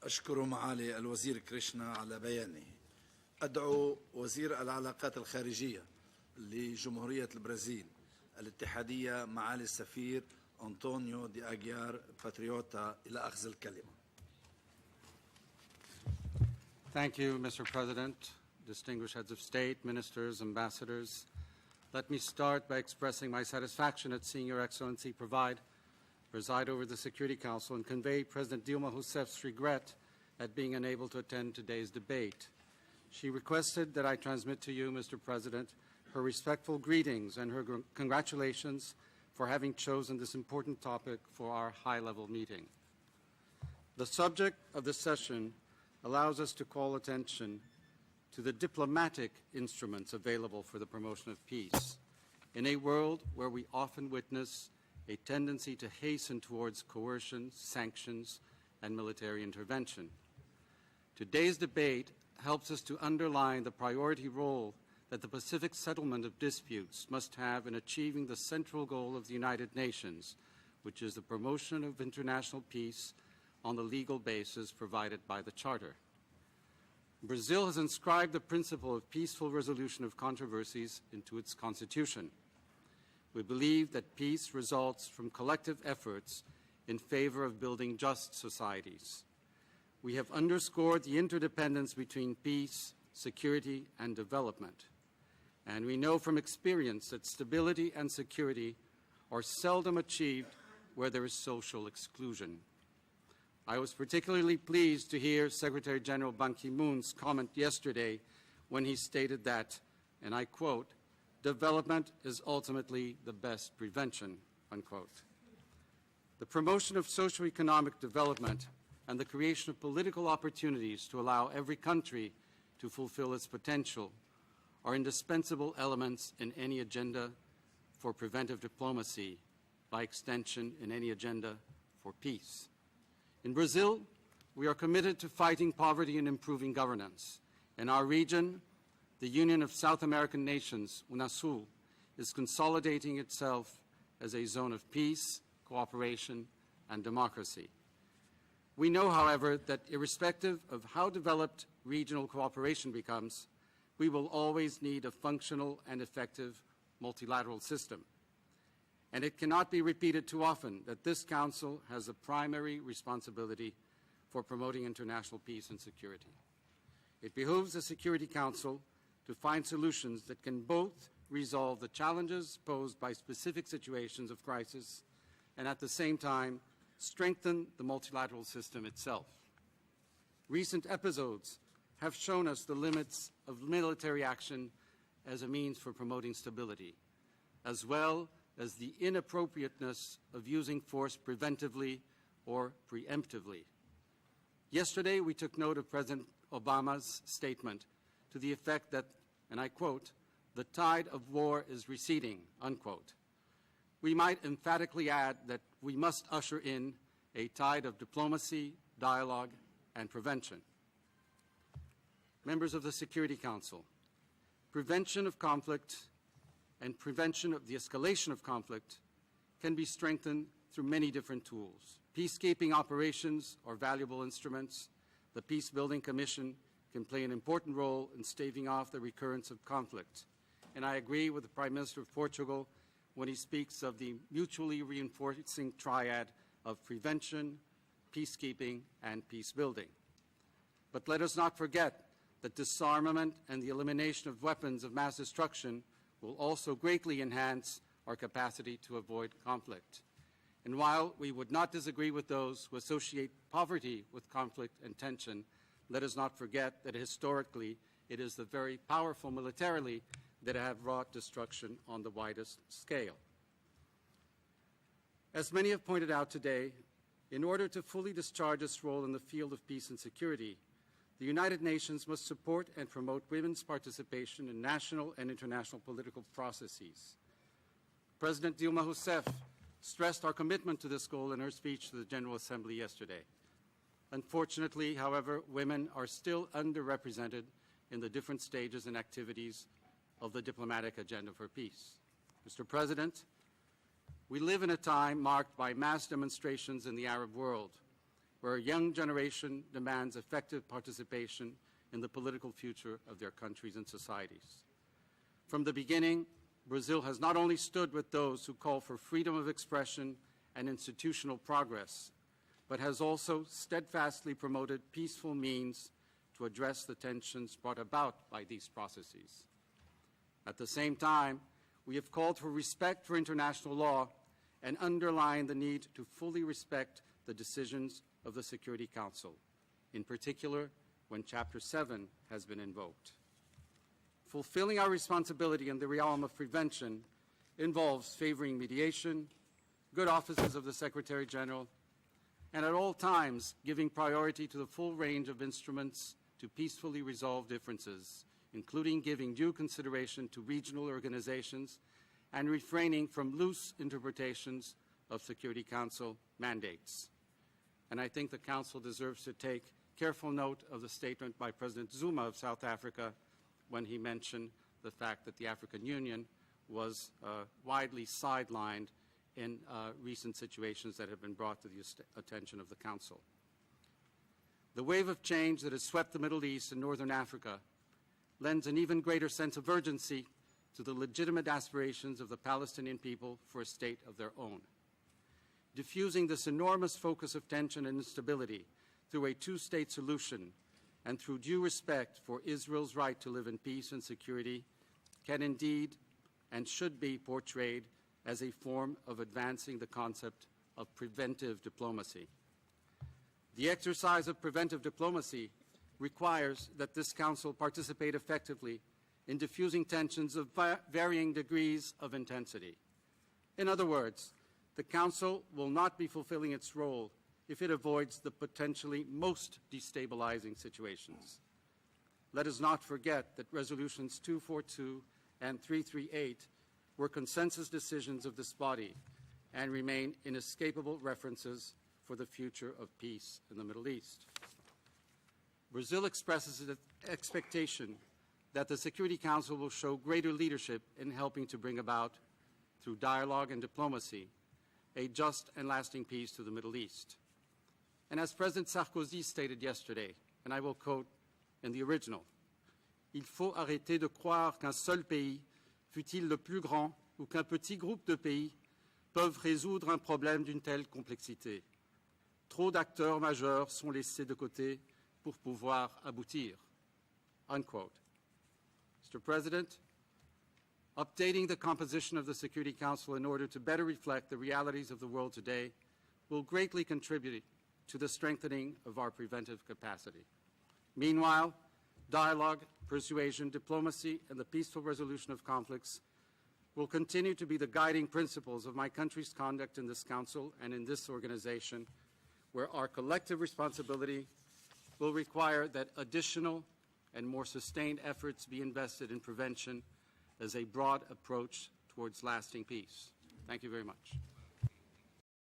أشكر معالي الوزير كريشنا على بيانه. أدعو وزير العلاقات الخارجية لجمهورية البرازيل الاتحادية معالي السفير أنطونيو دي أغيار باتريوتا إلى أخذ الكلمة. Thank you, Mr. President, distinguished heads of state, ministers, ambassadors. Let me start by expressing my satisfaction at seeing Your Excellency preside over the Security Council and convey President Dilma Rousseff's regret at being unable to attend today's debate. She requested that I transmit to you, Mr. President, her respectful greetings and her congratulations for having chosen this important topic for our high-level meeting. The subject of this session allows us to call attention to the diplomatic instruments available for the promotion of peace in a world where we often witness a tendency to hasten towards coercion, sanctions, and military intervention. Today's debate helps us to underline the priority role that the Pacific settlement of disputes must have in achieving the central goal of the United Nations, which is the promotion of international peace on the legal basis provided by the Charter. Brazil has inscribed the principle of peaceful resolution of controversies into its constitution. We believe that peace results from collective efforts in favor of building just societies. We have underscored the interdependence between peace, security, and development. And we know from experience that stability and security are seldom achieved where there is social exclusion. I was particularly pleased to hear Secretary General Ban Ki-moon's comment yesterday when he stated that, and I quote, "Development is ultimately the best prevention," unquote. The promotion of socio-economic development and the creation of political opportunities to allow every country to fulfill its potential are indispensable elements in any agenda for preventive diplomacy, by extension in any agenda for peace. In Brazil, we are committed to fighting poverty and improving governance. In our region, the Union of South American Nations, UNASUL, is consolidating itself as a zone of peace, cooperation, and democracy. We know, however, that irrespective of how developed regional cooperation becomes, we will always need a functional and effective multilateral system. And it cannot be repeated too often that this Council has a primary responsibility for promoting international peace and security. It behooves the Security Council to find solutions that can both resolve the challenges posed by specific situations of crisis and at the same time strengthen the multilateral system itself. Recent episodes have shown us the limits of military action as a means for promoting stability, as well as the inappropriateness of using force preventively or preemptively. Yesterday, we took note of President Obama's statement to the effect that, and I quote, "the tide of war is receding," unquote. We might emphatically add that we must usher in a tide of diplomacy, dialogue, and prevention. Members of the Security Council, prevention of conflict and prevention of the escalation of conflict can be strengthened through many different tools. Peacekeeping operations are valuable instruments. The Peace-Building Commission can play an important role in staving off the recurrence of conflict. And I agree with the Prime Minister of Portugal when he speaks of the mutually reinforcing triad of prevention, peacekeeping, and peace-building. But let us not forget that disarmament and the elimination of weapons of mass destruction will also greatly enhance our capacity to avoid conflict. And while we would not disagree with those who associate poverty with conflict and tension, let us not forget that historically it is the very powerful militarily that have wrought destruction on the widest scale. As many have pointed out today, in order to fully discharge its role in the field of peace and security, the United Nations must support and promote women's participation in national and international political processes. President Dilma Rousseff stressed our commitment to this goal in her speech to the General Assembly yesterday. Unfortunately, however, women are still underrepresented in the different stages and activities of the diplomatic agenda for peace. Mr. President, we live in a time marked by mass demonstrations in the Arab world, where a young generation demands effective participation in the political future of their countries and societies. From the beginning, Brazil has not only stood with those who call for freedom of expression and institutional progress, but has also steadfastly promoted peaceful means to address the tensions brought about by these processes. At the same time, we have called for respect for international law and underlined the need to fully respect the decisions of the Security Council, in particular when Chapter 7 has been invoked. Fulfilling our responsibility in the realm of prevention involves favoring mediation, good offices of the Secretary General, and at all times giving priority to the full range of instruments to peacefully resolve differences, including giving due consideration to regional organizations and refraining from loose interpretations of Security Council mandates. And I think the Council deserves to take careful note of the statement by President Zuma of South Africa when he mentioned the fact that the African Union was widely sidelined in recent situations that have been brought to the attention of the Council. The wave of change that has swept the Middle East and Northern Africa lends an even greater sense of urgency to the legitimate aspirations of the Palestinian people for a state of their own. Diffusing this enormous focus of tension and instability through a two-state solution and through due respect for Israel's right to live in peace and security can indeed and should be portrayed as a form of advancing the concept of preventive diplomacy. The exercise of preventive diplomacy requires that this Council participate effectively in diffusing tensions of varying degrees of intensity. In other words, the Council will not be fulfilling its role if it avoids the potentially most destabilizing situations. Let us not forget that Resolutions 242 and 338 were consensus decisions of this body and remain inescapable references for the future of peace in the Middle East. Brazil expresses an expectation that the Security Council will show greater leadership in helping to bring about, through dialogue and diplomacy, a just and lasting peace to the Middle East. And as President Sarkozy stated yesterday, and I will quote in the original, "Il faut arrêter de croire qu'un seul pays, fût-il le plus grand, ou qu'un petit groupe de pays, peuvent résoudre un problème d'une telle complexité. Trop d'acteurs majeurs sont laissés de côté pour pouvoir aboutir." Unquote. Mr. President, updating the composition of the Security Council in order to better reflect the realities of the world today will greatly contribute to the strengthening of our preventive capacity. Meanwhile, dialogue, persuasion, diplomacy, and the peaceful resolution of conflicts will continue to be the guiding principles of my country's conduct in this Council and in this organization, where our collective responsibility will require that additional and more sustained efforts be invested in prevention as a broad approach towards lasting peace. Thank you very much.